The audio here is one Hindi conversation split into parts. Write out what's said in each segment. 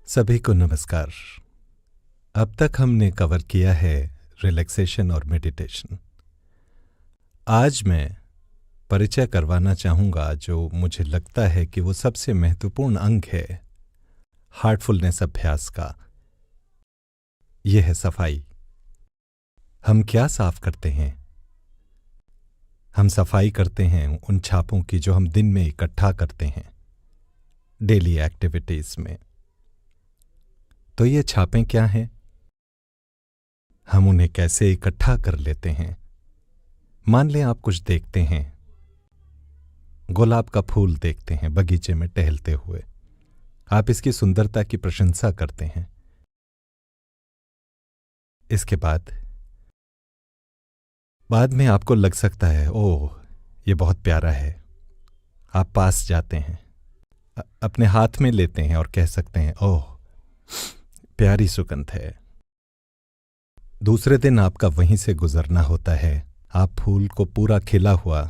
सभी को नमस्कार। अब तक हमने कवर किया है रिलैक्सेशन और मेडिटेशन। आज मैं परिचय करवाना चाहूँगा जो मुझे लगता है कि वो सबसे महत्वपूर्ण अंग है हार्टफुलनेस अभ्यास का। यह है सफाई। हम क्या साफ करते हैं? हम सफाई करते हैं उन छापों की जो हम दिन में इकट्ठा करते हैं डेली एक्टिविटीज में। तो ये छापें क्या हैं? हम उन्हें कैसे इकट्ठा कर लेते हैं? मान लें आप कुछ देखते हैं, गुलाब का फूल देखते हैं बगीचे में टहलते हुए। आप इसकी सुंदरता की प्रशंसा करते हैं। इसके बाद में आपको लग सकता है ओह ये बहुत प्यारा है। आप पास जाते हैं, अपने हाथ में लेते हैं और कह सकते हैं ओह प्यारी सुगंध है। दूसरे दिन आपका वहीं से गुजरना होता है। आप फूल को पूरा खिला हुआ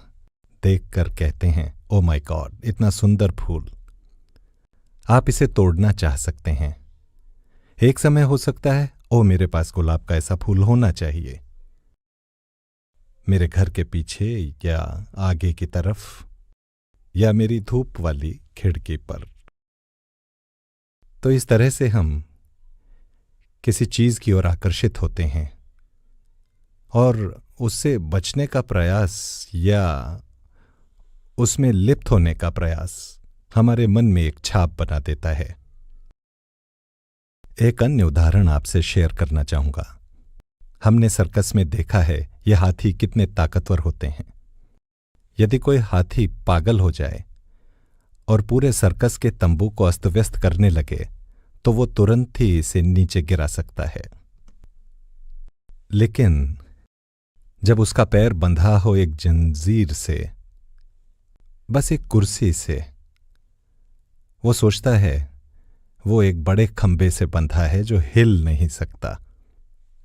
देखकर कहते हैं ओ माय गॉड इतना सुंदर फूल। आप इसे तोड़ना चाह सकते हैं। एक समय हो सकता है ओ मेरे पास गुलाब का ऐसा फूल होना चाहिए, मेरे घर के पीछे या आगे की तरफ या मेरी धूप वाली खिड़की पर। तो इस तरह से हम किसी चीज की ओर आकर्षित होते हैं और उससे बचने का प्रयास या उसमें लिप्त होने का प्रयास हमारे मन में एक छाप बना देता है। एक अन्य उदाहरण आपसे शेयर करना चाहूंगा। हमने सर्कस में देखा है ये हाथी कितने ताकतवर होते हैं। यदि कोई हाथी पागल हो जाए और पूरे सर्कस के तंबू को अस्त व्यस्त करने लगे तो वो तुरंत ही इसे नीचे गिरा सकता है। लेकिन जब उसका पैर बंधा हो एक जंजीर से, बस एक कुर्सी से, वो सोचता है वो एक बड़े खंबे से बंधा है जो हिल नहीं सकता।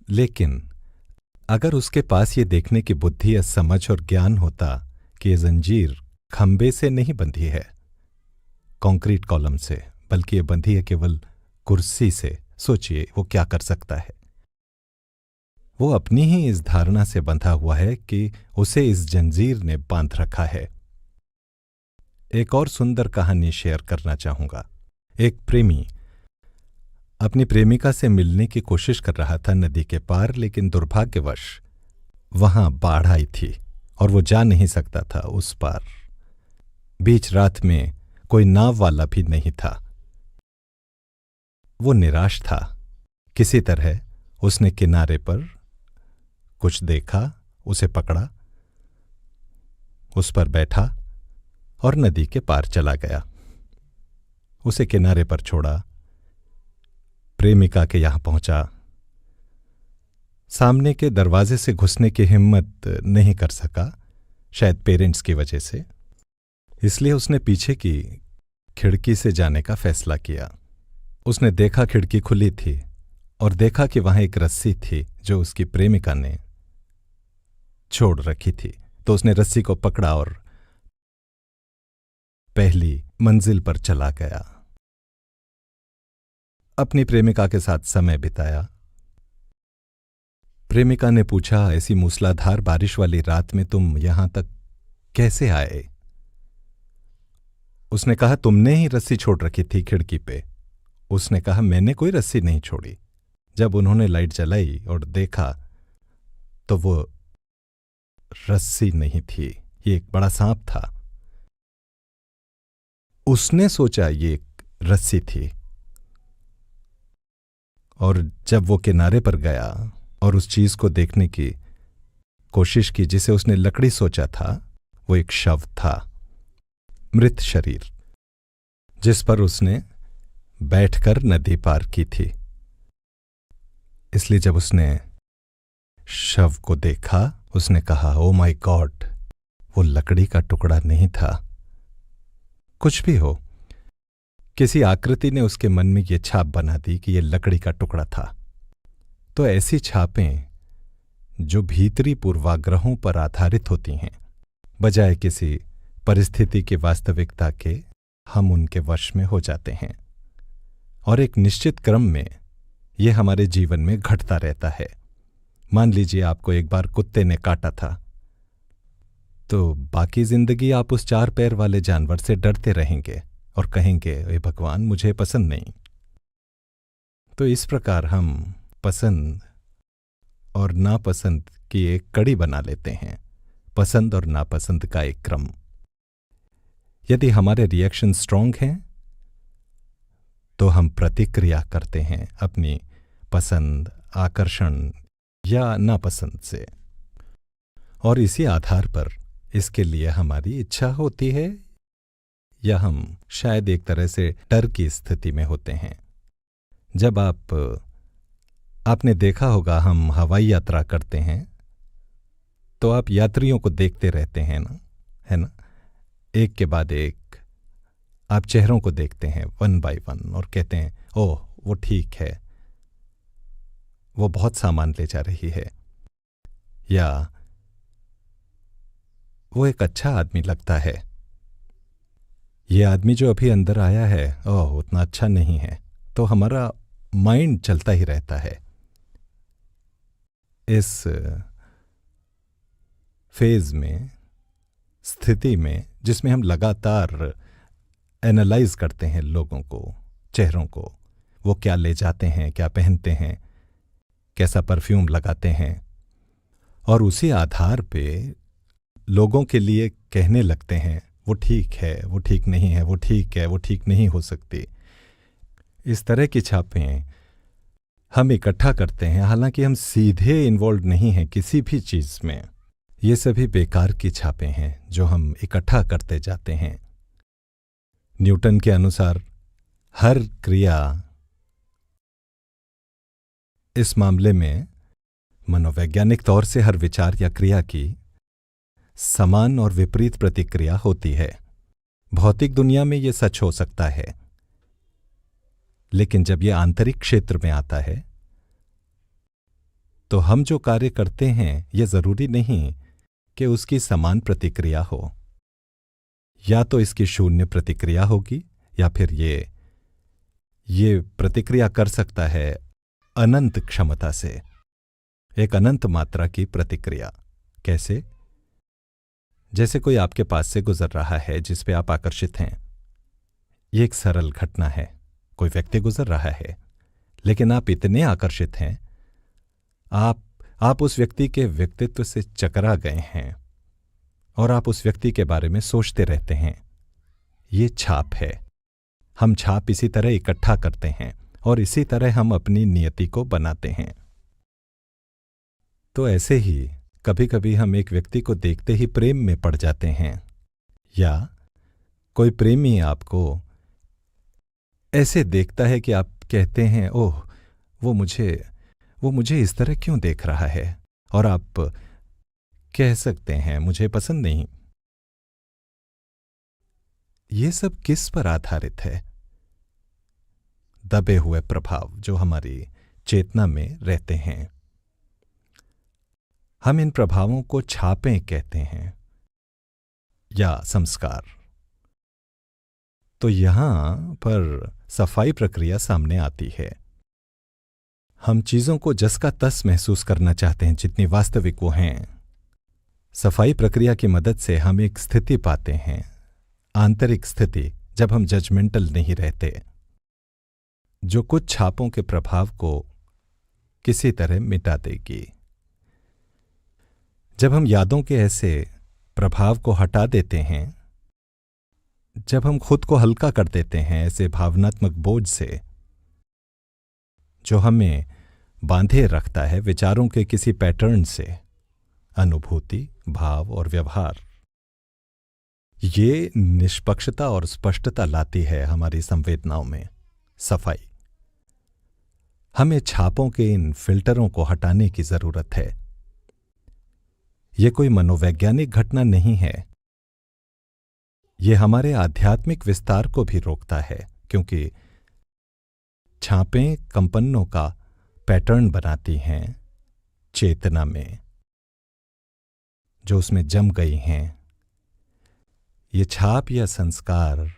लेकिन अगर उसके पास ये देखने की बुद्धि या समझ और ज्ञान होता कि ये जंजीर खंबे से नहीं बंधी है कंक्रीट कॉलम से, बल्कि ये बंधी है केवल कुर्सी से, सोचिए वो क्या कर सकता है। वो अपनी ही इस धारणा से बंधा हुआ है कि उसे इस जंजीर ने बांध रखा है। एक और सुंदर कहानी शेयर करना चाहूंगा। एक प्रेमी अपनी प्रेमिका से मिलने की कोशिश कर रहा था नदी के पार, लेकिन दुर्भाग्यवश वहां बाढ़ आई थी और वो जा नहीं सकता था उस पार। बीच रात में कोई नाव वाला भी नहीं था। वो निराश था। किसी तरह उसने किनारे पर कुछ देखा, उसे पकड़ा, उस पर बैठा और नदी के पार चला गया। उसे किनारे पर छोड़ा, प्रेमिका के यहां पहुंचा। सामने के दरवाजे से घुसने की हिम्मत नहीं कर सका, शायद पेरेंट्स की वजह से। इसलिए उसने पीछे की खिड़की से जाने का फैसला किया। उसने देखा खिड़की खुली थी और देखा कि वहां एक रस्सी थी जो उसकी प्रेमिका ने छोड़ रखी थी। तो उसने रस्सी को पकड़ा और पहली मंजिल पर चला गया। अपनी प्रेमिका के साथ समय बिताया। प्रेमिका ने पूछा ऐसी मूसलाधार बारिश वाली रात में तुम यहां तक कैसे आए? उसने कहा तुमने ही रस्सी छोड़ रखी थी खिड़की पे। उसने कहा मैंने कोई रस्सी नहीं छोड़ी। जब उन्होंने लाइट जलाई और देखा तो वो रस्सी नहीं थी, ये एक बड़ा सांप था। उसने सोचा ये एक रस्सी थी और जब वो किनारे पर गया और उस चीज को देखने की कोशिश की जिसे उसने लकड़ी सोचा था, वो एक शव था, मृत शरीर, जिस पर उसने बैठकर नदी पार की थी। इसलिए जब उसने शव को देखा उसने कहा ओ माय गॉड वो लकड़ी का टुकड़ा नहीं था। कुछ भी हो, किसी आकृति ने उसके मन में ये छाप बना दी कि ये लकड़ी का टुकड़ा था। तो ऐसी छापें जो भीतरी पूर्वाग्रहों पर आधारित होती हैं, बजाय किसी परिस्थिति की वास्तविकता के, हम उनके वश में हो जाते हैं। और एक निश्चित क्रम में ये हमारे जीवन में घटता रहता है। मान लीजिए आपको एक बार कुत्ते ने काटा था, तो बाकी जिंदगी आप उस 4 पैर वाले जानवर से डरते रहेंगे और कहेंगे, ए भगवान, मुझे पसंद नहीं। तो इस प्रकार हम पसंद और नापसंद की एक कड़ी बना लेते हैं, पसंद और नापसंद का एक क्रम। यदि हमारे रिएक्शन स्ट्रांग हैं तो हम प्रतिक्रिया करते हैं अपनी पसंद, आकर्षण या नापसंद से, और इसी आधार पर इसके लिए हमारी इच्छा होती है या हम शायद एक तरह से डर की स्थिति में होते हैं। जब आपने देखा होगा, हम हवाई यात्रा करते हैं तो आप यात्रियों को देखते रहते हैं ना, है ना, एक के बाद एक आप चेहरों को देखते हैं वन बाय वन और कहते हैं, ओह वो ठीक है, वो बहुत सामान ले जा रही है, या वो एक अच्छा आदमी लगता है, ये आदमी जो अभी अंदर आया है ओह उतना अच्छा नहीं है। तो हमारा माइंड चलता ही रहता है। इस फेज में, स्थिति में, जिसमें हम लगातार एनालाइज करते हैं लोगों को, चेहरों को, वो क्या ले जाते हैं, क्या पहनते हैं, कैसा परफ्यूम लगाते हैं, और उसी आधार पे लोगों के लिए कहने लगते हैं वो ठीक है, वो ठीक नहीं है, वो ठीक है, वो ठीक नहीं हो सकती। इस तरह की छापें हम इकट्ठा करते हैं, हालांकि हम सीधे इन्वॉल्व नहीं हैं किसी भी चीज़ में। ये सभी बेकार की छापें हैं जो हम इकट्ठा करते जाते हैं। न्यूटन के अनुसार हर क्रिया, इस मामले में मनोवैज्ञानिक तौर से हर विचार या क्रिया की समान और विपरीत प्रतिक्रिया होती है। भौतिक दुनिया में ये सच हो सकता है, लेकिन जब ये आंतरिक क्षेत्र में आता है तो हम जो कार्य करते हैं ये जरूरी नहीं कि उसकी समान प्रतिक्रिया हो। या तो इसकी शून्य प्रतिक्रिया होगी, या फिर ये प्रतिक्रिया कर सकता है अनंत क्षमता से, एक अनंत मात्रा की प्रतिक्रिया। कैसे? जैसे कोई आपके पास से गुजर रहा है जिस पे आप आकर्षित हैं। ये एक सरल घटना है, कोई व्यक्ति गुजर रहा है, लेकिन आप इतने आकर्षित हैं, आप उस व्यक्ति के व्यक्तित्व से चकरा गए हैं और आप उस व्यक्ति के बारे में सोचते रहते हैं। ये छाप है। हम छाप इसी तरह इकट्ठा करते हैं और इसी तरह हम अपनी नियति को बनाते हैं। तो ऐसे ही कभी कभी हम एक व्यक्ति को देखते ही प्रेम में पड़ जाते हैं, या कोई प्रेमी आपको ऐसे देखता है कि आप कहते हैं, ओह वो मुझे इस तरह क्यों देख रहा है, और आप कह सकते हैं मुझे पसंद नहीं। ये सब किस पर आधारित है? दबे हुए प्रभाव जो हमारी चेतना में रहते हैं। हम इन प्रभावों को छापें कहते हैं या संस्कार। तो यहां पर सफाई प्रक्रिया सामने आती है। हम चीजों को जस का तस महसूस करना चाहते हैं जितनी वास्तविक वो हैं। सफाई प्रक्रिया की मदद से हम एक स्थिति पाते हैं, आंतरिक स्थिति, जब हम जजमेंटल नहीं रहते, जो कुछ छापों के प्रभाव को किसी तरह मिटा देगी। जब हम यादों के ऐसे प्रभाव को हटा देते हैं, जब हम खुद को हल्का कर देते हैं ऐसे भावनात्मक बोझ से जो हमें बांधे रखता है विचारों के किसी पैटर्न से, अनुभूति, भाव और व्यवहार, ये निष्पक्षता और स्पष्टता लाती है हमारी संवेदनाओं में सफाई। हमें छापों के इन फिल्टरों को हटाने की जरूरत है। यह कोई मनोवैज्ञानिक घटना नहीं है, यह हमारे आध्यात्मिक विस्तार को भी रोकता है, क्योंकि छापें कंपनों का पैटर्न बनाती हैं चेतना में जो उसमें जम गई हैं। ये छाप या संस्कार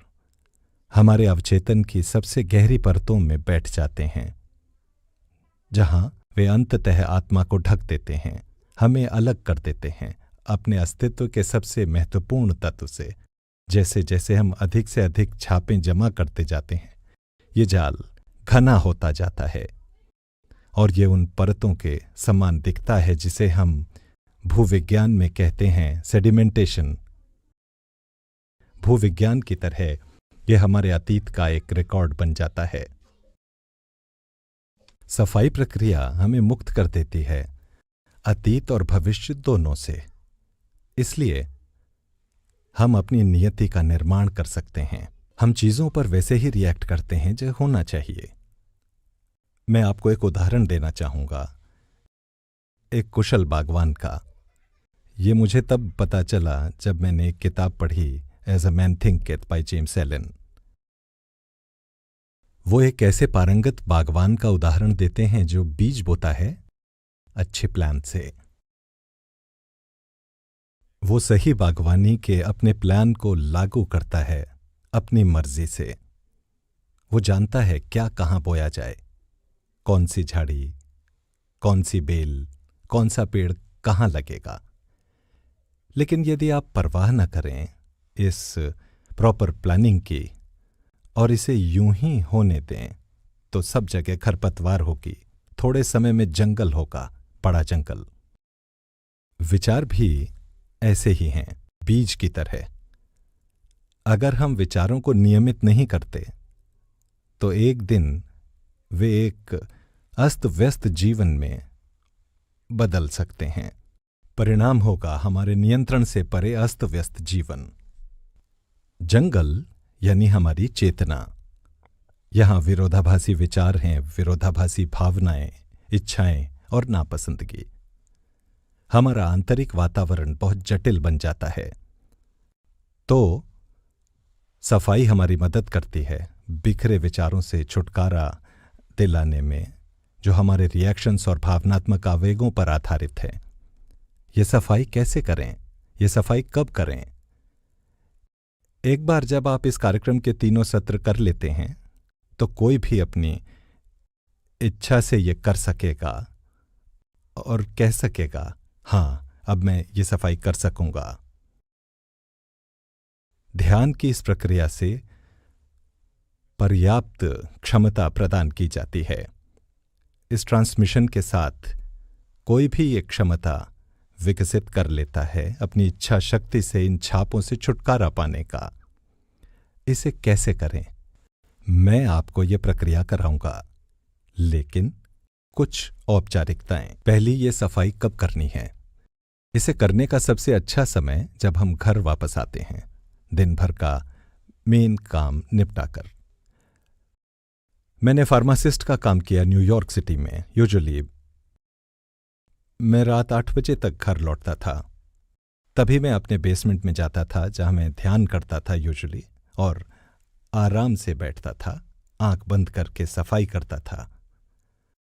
हमारे अवचेतन की सबसे गहरी परतों में बैठ जाते हैं, जहां वे अंततः आत्मा को ढक देते हैं, हमें अलग कर देते हैं अपने अस्तित्व के सबसे महत्वपूर्ण तत्व से। जैसे जैसे हम अधिक से अधिक छापें जमा करते जाते हैं, ये जाल घना होता जाता है और ये उन परतों के समान दिखता है जिसे हम भूविज्ञान में कहते हैं सेडिमेंटेशन। भूविज्ञान की तरह यह हमारे अतीत का एक रिकॉर्ड बन जाता है। सफाई प्रक्रिया हमें मुक्त कर देती है अतीत और भविष्य दोनों से। इसलिए हम अपनी नियति का निर्माण कर सकते हैं। हम चीजों पर वैसे ही रिएक्ट करते हैं जो होना चाहिए। मैं आपको एक उदाहरण देना चाहूंगा, एक कुशल बागवान का। ये मुझे तब पता चला जब मैंने एक किताब पढ़ी, as a man thinketh by James Allen. वो एक ऐसे पारंगत बागवान का उदाहरण देते हैं जो बीज बोता है अच्छे प्लान से। वो सही बागवानी के अपने प्लान को लागू करता है अपनी मर्जी से। वो जानता है क्या कहाँ बोया जाए, कौन सी झाड़ी, कौन सी बेल, कौन सा पेड़ कहाँ लगेगा। लेकिन यदि आप परवाह न करें इस प्रॉपर प्लानिंग की और इसे यूं ही होने दें, तो सब जगह खरपतवार होगी, थोड़े समय में जंगल होगा, बड़ा जंगल। विचार भी ऐसे ही हैं, बीज की तरह। अगर हम विचारों को नियमित नहीं करते तो एक दिन वे एक अस्त व्यस्त जीवन में बदल सकते हैं। परिणाम होगा हमारे नियंत्रण से परे अस्त व्यस्त जीवन। जंगल यानी हमारी चेतना। यहां विरोधाभासी विचार हैं, विरोधाभासी भावनाएं, इच्छाएं और नापसंदगी। हमारा आंतरिक वातावरण बहुत जटिल बन जाता है। तो सफाई हमारी मदद करती है बिखरे विचारों से छुटकारा दिलाने में, जो हमारे रिएक्शंस और भावनात्मक आवेगों पर आधारित है। ये सफाई कैसे करें, ये सफाई कब करें? एक बार जब आप इस कार्यक्रम के 3 सत्र कर लेते हैं तो कोई भी अपनी इच्छा से ये कर सकेगा और कह सकेगा, हाँ, अब मैं ये सफाई कर सकूंगा। ध्यान की इस प्रक्रिया से पर्याप्त क्षमता प्रदान की जाती है। इस ट्रांसमिशन के साथ कोई भी ये क्षमता विकसित कर लेता है अपनी इच्छा शक्ति से इन छापों से छुटकारा पाने का। इसे कैसे करें, मैं आपको ये प्रक्रिया कराऊंगा, लेकिन कुछ औपचारिकताएं। पहली, ये सफाई कब करनी है? इसे करने का सबसे अच्छा समय जब हम घर वापस आते हैं, दिन भर का मेन काम निपटाकर। मैंने फार्मासिस्ट का काम किया न्यूयॉर्क सिटी में। यूजुअली मैं रात 8 बजे तक घर लौटता था। तभी मैं अपने बेसमेंट में जाता था जहां मैं ध्यान करता था यूजुअली, और आराम से बैठता था, आंख बंद करके सफाई करता था।